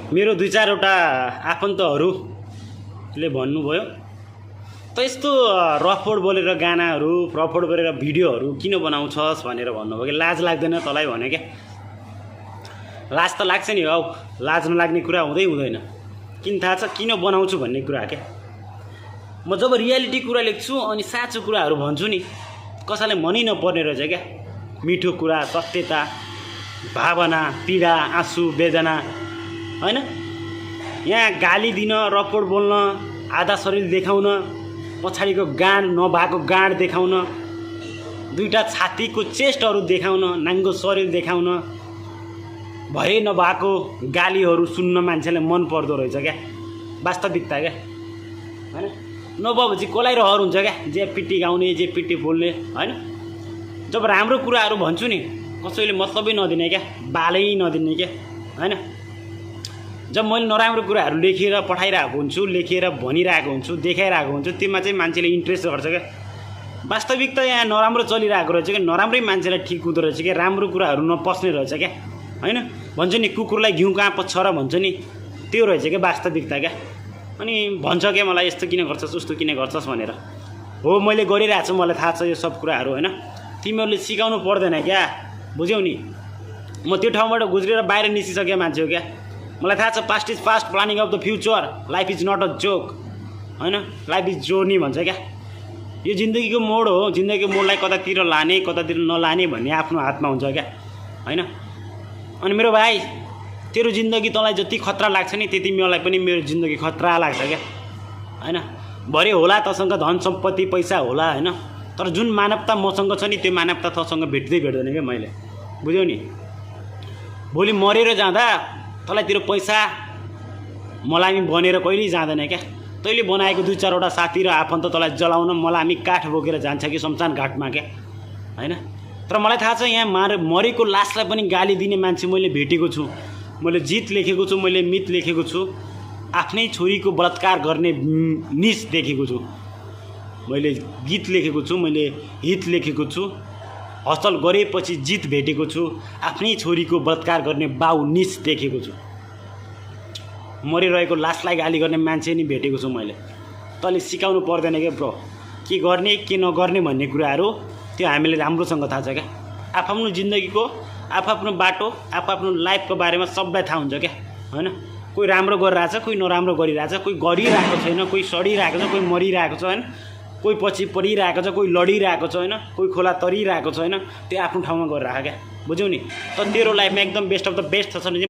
मेरो 2-4वटा आफन्तहरूले भन्नुभयो त यस्तो रफवर्ड बोलेर गानाहरू रफवर्ड बोलेर भिडियोहरू किन बनाउँछस् भनेर भन्नुभयो कि लाज लाग्दैन तँलाई भने क्या। लाज त लाग्छ नि हौ, लाज नलाग्ने कुरा हुँदैन। किन थाहा छ किन बनाउँछु भन्ने कुरा क्या। म जब रियालिटी कुरा लेख्छु अनि साँचो कुराहरू भन्छु नि कसैलाई मनै नपर्ने रहेछ क्या। मिठो कुरा, सत्यता, भावना, पीडा, आँसु, वेदना हैन। यहाँ गाली दिन, रफवर्ड बोल्न, आधा शरीर देखाउन, पछाडिको गाँड नभएको गाँड देखाउन, 2टा छातीको चेस्टहरू देखाउन, नाङ्गो शरीर देखाउन, भए नभएको गालीहरू सुन्न मान्छेलाई मन पर्दो रहेछ क्या। वास्तविकता क्या हैन। नभएपछि कसलाई रहर हुन्छ क्या, जे पिटी गाउने, जे पिटी बोल्ने हैन। जब राम्रो कुराहरू भन्छु नि कसैले मतलबै नदिने क्या, बालै नदिने क्या हैन। जब मैले नराम्रो कुराहरू लेखेर पठाइरहेको हुन्छु, लेखेर भनिरहेको हुन्छु, देखाइरहेको हुन्छु, त्यसमा चाहिँ मान्छेले इन्ट्रेस्ट गर्छ क्या। वास्तविकता यहाँ नराम्रो चलिरहेको रहेछ क्या। नराम्रै मान्छेलाई ठिक हुँदो रहेछ क्या। राम्रो कुराहरू नपस्ने रहेछ क्या हैन। भन्छ नि कुकुरलाई घिउ कहाँ पस्छ र भन्छ नि, त्यो रहेछ क्या वास्तविकता क्या। अनि भन्छ क्या मलाई यस्तो किन गर्छस् उस्तो किन गर्छस् भनेर। हो मैले गरिरहेको छु, मलाई थाहा छ यो सब कुराहरू हैन। तिमीहरूले सिकाउनु पर्दैन क्या, बुझ्यौ नि। म त्यो ठाउँबाट गुज्रेर बाहिर निस्किसके मान्छे हो क्या। मलाई थाहा छ past is past, planning of the future, life is not a joke हैन। लाइफ इज जोर्नी भन्छ क्या। यो जिन्दगीको मोड हो। जिन्दगीको मोडलाई कतातिर लाने कतातिर नलाने भन्ने आफ्नो हातमा हुन्छ क्या हैन। अनि मेरो भाइ तेरो जिन्दगी तँलाई जति खतरा लाग्छ नि त्यति मलाई पनि मेरो जिन्दगी खतरा लाग्छ क्या हैन। भरे होला तँसँग धन सम्पत्ति पैसा होला हैन, तर जुन मानवता मसँग छ नि त्यो मानवता तँसँग भेट्दैन क्या मैले, बुझ्यौ नि। भोलि मरेर जाँदा तँलाई तेरो पैसा मलामी बनेर कहिल्यै जाँदैन क्या। तैँले बनाएको 2-4वटा साथी र आफन्त तँलाई जलाउन मलामी काठ बोकेर जान्छ कि शमशान घाटमा क्या हैन। तर मलाई थाहा छ यहाँ मरेको लासलाई पनि गाली दिने मान्छे मैले भेटेको छु। मैले जित लेखेको छु, मैले मित लेखेको छु, आफ्नै छोरीको बलात्कार गर्ने निस देखेको छु। मैले गीत लेखेको छु, मैले हित लेखेको छु, हसल गरेपछि जित भेटेको छु, आफ्नै छोरीको बलात्कार गर्ने बाउ निस देखेको छु। मरिरहेको लासलाई गाली गर्ने मान्छे नि भेटेको छु मैले। तँले सिकाउनु पर्दैन क्या ब्रो, के गर्ने के नगर्ने भन्ने कुराहरू त्यो हामीले राम्रोसँग थाहा छ क्या। आफ्नो जिन्दगीको आफ्नो बाटो आफ्नो लाइफको बारेमा सबलाई थाहा हुन्छ क्या हैन। कोही राम्रो गरिरहेछ, कोही नराम्रो गरिरहेछ, कोही गरिरहेको छैन, कोही सडिरहेको छ, कोही मरिरहेको छ हैन, कोही पछि परिरहेको छ, कोही लडिरहेको छ हैन, कोही खोला तरिरहेको छ हैन। त्यो आफ्नो ठाउँमा गरिरहेको क्या, बुझ्यौ नि। तर तेरो लाइफमा एकदम बेस्ट अफ द बेस्ट छ भने